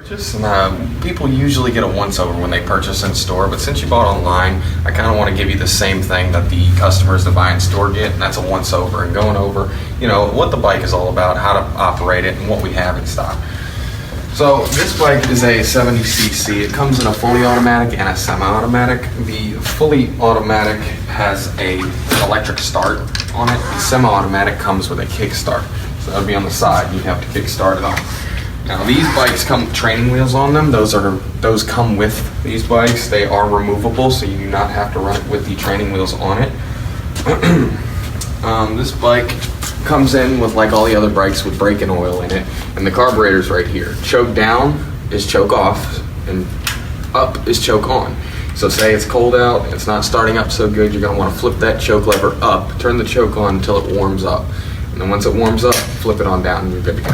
Just people usually get a once-over when they purchase in store, but since you bought online, I kind of want to give you the same thing that the customers that buy in store get, and that's a once-over and going over, you know, what the bike is all about, how to operate it, and what we have in stock. So this bike is a 70cc. It comes in a fully automatic and a semi-automatic. The fully automatic has a electric start on it. The semi-automatic comes with a kickstart. So that would be on the side. You'd have to kickstart it on. Now these bikes come with training wheels on them. Those come with these bikes. They are removable, so you do not have to run it with the training wheels on it. This bike comes in with, like all the other bikes, with braking oil in it, and the carburetor's right here. Choke down is choke off, and up is choke on. So say it's cold out, it's not starting up so good, you're gonna wanna flip that choke lever up, turn the choke on until it warms up. And then once it warms up, flip it on down and you're good to go.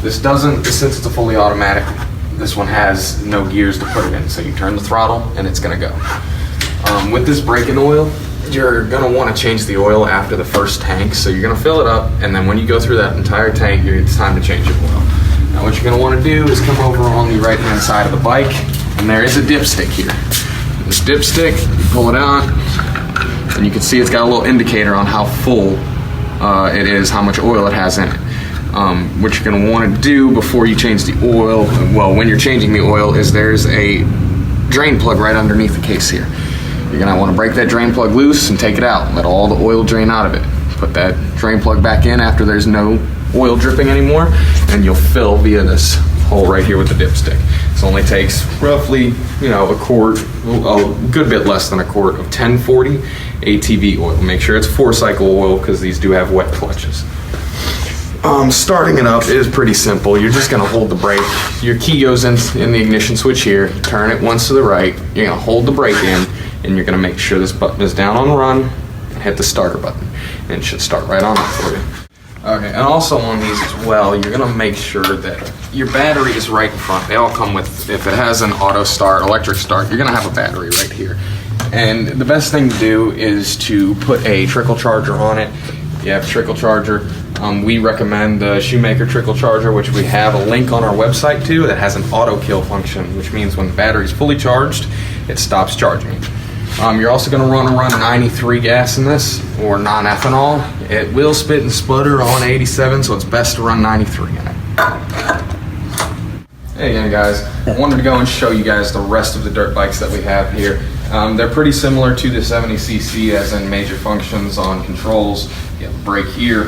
This doesn't, since it's a fully automatic, this one has no gears to put it in. So you turn the throttle and it's gonna go. With this braking oil, you're gonna wanna change the oil after the first tank. So you're gonna fill it up, and then when you go through that entire tank, it's time to change your oil. Now what you're gonna wanna do is come over on the right-hand side of the bike, and there is a dipstick here. This dipstick, you pull it on, and you can see it's got a little indicator on how full it is, how much oil it has in it. What you're going to want to do before you change the oil, well, when you're changing the oil, is there's a drain plug right underneath the case here. You're going to want to break that drain plug loose and take it out. Let all the oil drain out of it. Put that drain plug back in after there's no oil dripping anymore, and you'll fill via this hole right here with the dipstick. It only takes roughly, you know, a quart, a good bit less than a quart of 1040 ATV oil. Make sure it's 4-cycle oil because these do have wet clutches. Starting it up is pretty simple. You're just gonna hold the brake. Your key goes in the ignition switch here. Turn it once to the right. You're gonna hold the brake in, and you're gonna make sure this button is down on run, and hit the starter button, and it should start right on up for you. Okay, and also on these as well, you're gonna make sure that your battery is right in front. They all come with, if it has an auto start, electric start, you're gonna have a battery right here. And the best thing to do is to put a trickle charger on it. You have a trickle charger. We recommend the Shoemaker trickle charger, which we have a link on our website to, that has an auto kill function, which means when the battery is fully charged, it stops charging. You're also going to run 93 gas in this, or non-ethanol. It will spit and sputter on 87, so it's best to run 93 in it. Hey again, guys, I wanted to go and show you guys the rest of the dirt bikes that we have here. They're pretty similar to the 70cc, as in major functions on controls. You have a brake here.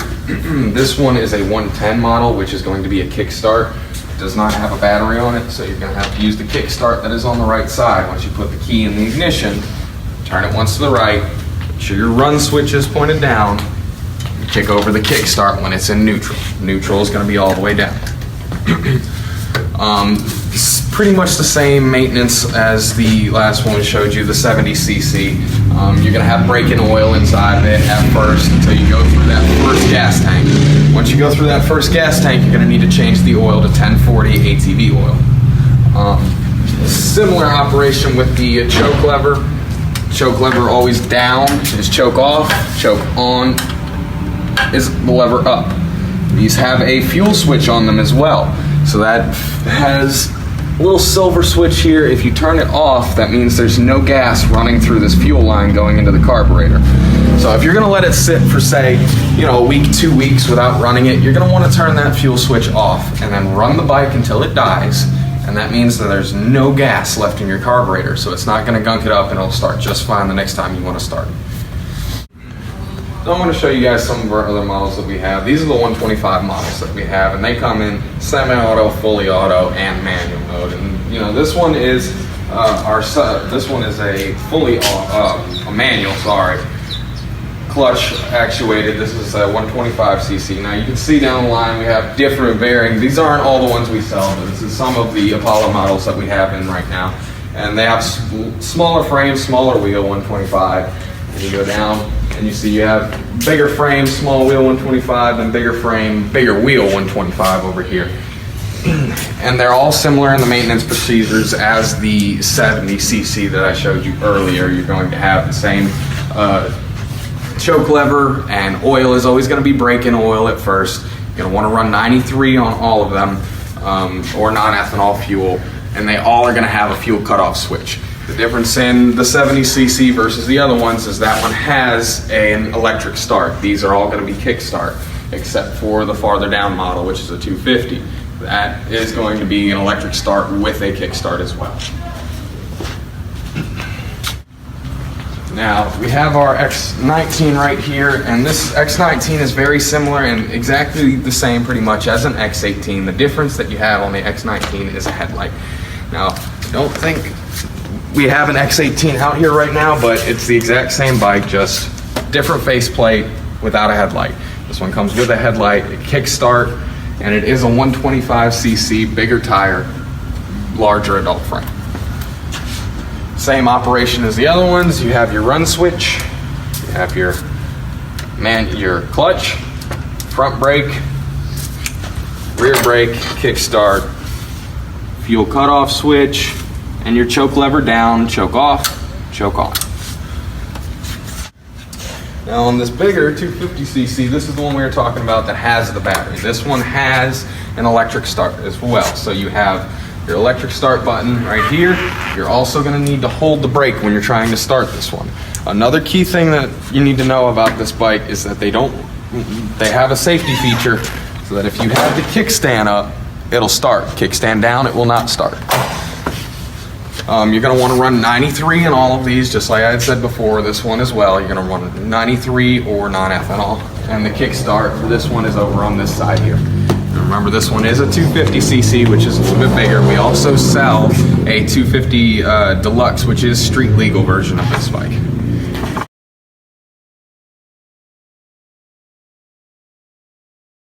This one is a 110 model, which is going to be a kickstart. It does not have a battery on it, so you're going to have to use the kickstart that is on the right side. Once you put the key in the ignition, turn it once to the right, make sure your run switch is pointed down, you kick over the kickstart when it's in neutral. Neutral is going to be all the way down. It's pretty much the same maintenance as the last one we showed you, the 70cc. You're going to have braking oil inside of it at first until you go through that first gas tank. Once you go through that first gas tank, you're going to need to change the oil to 1040 ATV oil. Similar operation with the choke lever. Choke lever always down is choke off, choke on is the lever up. These have a fuel switch on them as well. So that has a little silver switch here. If you turn it off, that means there's no gas running through this fuel line going into the carburetor. So if you're gonna let it sit for, say, you know, a week, 2 weeks without running it, you're gonna wanna turn that fuel switch off and then run the bike until it dies. And that means that there's no gas left in your carburetor, so it's not gonna gunk it up, and it'll start just fine the next time you wanna start it. So I'm going to show you guys some of our other models that we have. These are the 125 models that we have, and they come in semi-auto, fully auto, and manual mode. And you know, this one is this one is a fully a manual, clutch actuated. This is a 125cc. Now you can see down the line we have different varying. These aren't all the ones we sell, but this is some of the Apollo models that we have in right now. And they have smaller frames, smaller wheel, 125. And you go down and you see you have bigger frame, small wheel 125, and bigger frame, bigger wheel 125 over here. And they're all similar in the maintenance procedures as the 70cc that I showed you earlier. You're going to have the same choke lever, and oil is always going to be braking oil at first. You're going to want to run 93 on all of them. or non-ethanol fuel, and they all are going to have a fuel cutoff switch. The difference in the 70cc versus the other ones is that one has an electric start. These are all going to be kickstart, except for the farther down model, which is a 250. That is going to be an electric start with a kickstart as well. Now, we have our X19 right here, and this X19 is very similar and exactly the same pretty much as an X18. The difference that you have on the X19 is a headlight. Now, I don't think we have an X18 out here right now, but it's the exact same bike, just different faceplate without a headlight. This one comes with a headlight, a kickstart, and it is a 125cc, bigger tire, larger adult frame. Same operation as the other ones. You have your run switch, you have your clutch, front brake, rear brake, kickstart, fuel cutoff switch, and your choke lever down, choke off, choke on. Now on this bigger 250cc, this is the one we were talking about that has the battery. This one has an electric start as well. So you have your electric start button right here. You're also going to need to hold the brake when you're trying to start this one. Another key thing that you need to know about this bike is that they have a safety feature so that if you have the kickstand up, it'll start. Kickstand down, it will not start. You're going to want to run 93 in all of these, just like I had said before, this one as well. You're going to run 93 or non-ethanol. And the kickstart for this one is over on this side here. Remember, this one is a 250cc, which is a little bit bigger. We also sell a 250 Deluxe, which is street legal version of this bike.